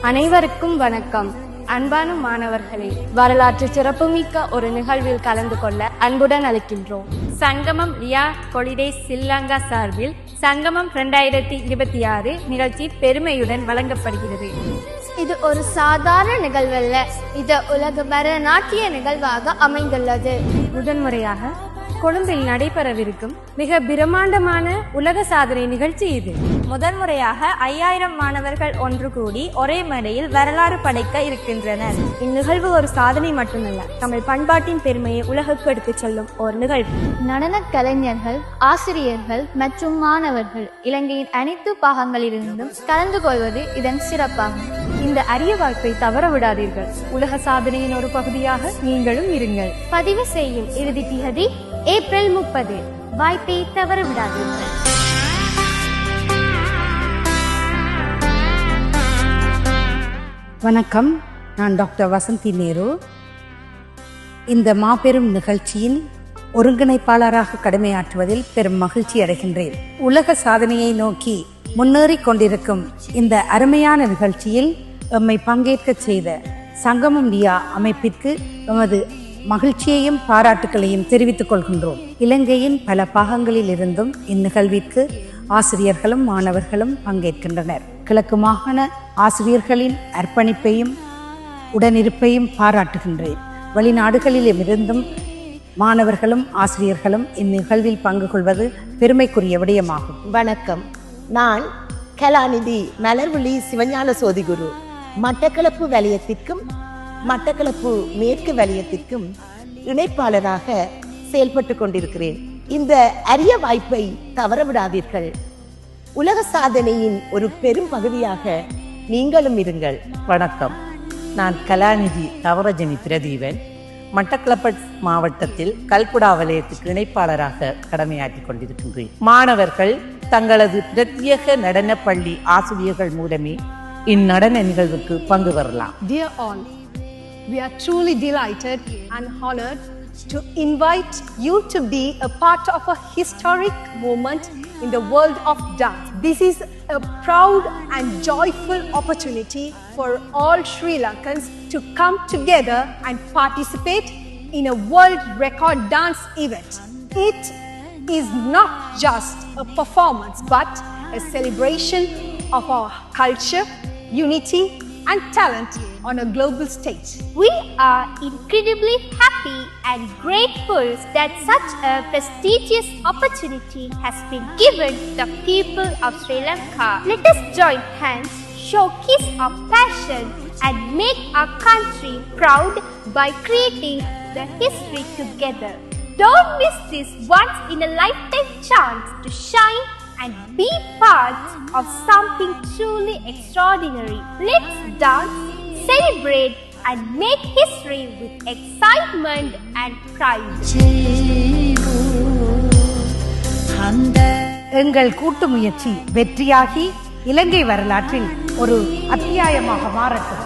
அனைவருக்கும் வணக்கம். அன்பான மாணவர்களே, வரலாற்று சிறப்புமிக்க ஒரு நிகழ்வில் கலந்து கொள்ள அன்புடன் அழைக்கின்றோம். சங்கமம் ரியா கொலிடே ஸ்ரீலங்கா சார்பில் சங்கமம் 2026 நிகழ்ச்சி பெருமையுடன் வழங்கப்படுகிறது. இது ஒரு சாதாரண நிகழ்வல்ல, இது உலக பரதநாட்டிய நிகழ்வாக அமைந்துள்ளது. முதன்முறையாக கொழும்பில் நடைபெறவிருக்கும் மிக பிரம்மாண்டமான உலக சாதனை நிகழ்ச்சி இது. முதன்முறையாக 5000 மாணவர்கள் ஒன்று கூடி ஒரே மேடையில் வரலாறு படைக்க இருக்கின்றனர். இந்நிகழ்வு ஒரு சாதனை மட்டுமல்ல, தமிழ் பண்பாட்டின் பெருமையை உலகுக்கு எடுத்துச் செல்லும் ஒரு நிகழ்வு. நடன கலைஞர்கள், ஆசிரியர்கள் மற்றும் மாணவர்கள் இலங்கையின் அனைத்து பாகங்களிலிருந்தும் கலந்து கொள்வது இதன் சிறப்பாகும். இந்த அரிய வாய்ப்பை தவற விடாதீர்கள். உலக சாதனையின் ஒரு பகுதியாக நீங்களும் இருங்கள். பதிவு செய்யும் இறுதி திகதி ஏப்ரல் 30. வாய்ப்பை தவற விடாதீர்கள். வணக்கம், நான் டாக்டர் வசந்தி நேரு. இந்த மாபெரும் நிகழ்ச்சியின் ஒருங்கிணைப்பாளராக கடமையாற்றுவதில் பெரும் மகிழ்ச்சி அடைகின்றேன். உலக சாதனையை நோக்கி முன்னேறிக் கொண்டிருக்கும் இந்த அருமையான நிகழ்ச்சியில் எம்மை பங்கேற்க செய்த சங்கமம் ரியா அமைப்பிற்கு எமது மகிழ்ச்சியையும் பாராட்டுகளையும் தெரிவித்துக் கொள்கின்றோம். இலங்கையின் பல பாகங்களில் இருந்தும் இந்நிகழ்விற்கு ஆசிரியர்களும் மாணவர்களும் பங்கேற்கின்றனர். கிழக்கு மாகாண ஆசிரியர்களின் அர்ப்பணிப்பையும் உடனிருப்பையும் பாராட்டுகின்றேன். வெளிநாடுகளிலும் இருந்தும் மாணவர்களும் ஆசிரியர்களும் இந்நிகழ்வில் பங்கு கொள்வது பெருமைக்குரிய விடயமாகும். வணக்கம், நான் கலாநிதி மலர்விழி சிவஞான சோதிகுரு. மட்டக்களப்பு வலயத்திற்கும் மட்டக்களப்பு மேற்கு வலயத்திற்கும் இணைப்பாளராக செயல்பட்டு கொண்டிருக்கிறேன். இந்த அரிய வாய்ப்பை தவறவிடாதீர்கள். உலக சாதனையின் ஒரு பெரும் பகுதியாக நீங்களும் இருங்கள். வணக்கம், நான் கலாநிதி தவரஜனி பிரதீபன். மட்டக்களப்பு மாவட்டத்தில் கல்குடா வலயத்துக்கு இணைப்பாளராக கடமையாற்றிக் கொண்டிருக்கின்றேன். மாணவர்கள் தங்களது பிரத்யேக நடன பள்ளி ஆசிரியர்கள் மூலமே இந்நடன நிகழ்வுக்கு பங்கு வரலாம். Dear all, we are truly delighted and honored to invite you to be a part of a historic moment in the world of dance. This is a proud and joyful opportunity for all Sri Lankans to come together and participate in a world record dance event. It is not just a performance but a celebration of our culture, unity and talent on a global stage. We are incredibly happy and grateful that such a prestigious opportunity has been given the people of Sri Lanka. Let us join hands, showcase our passion and make our country proud by creating the history together. Don't miss this once in a lifetime chance to shine and be part of something truly extraordinary. Let's dance, celebrate and make history with excitement and pride. எங்கள் கூட்டு முயற்சி வெற்றியாகி இலங்கை வரலாற்றில் ஒரு அத்தியாயமாக மாறட்டும்.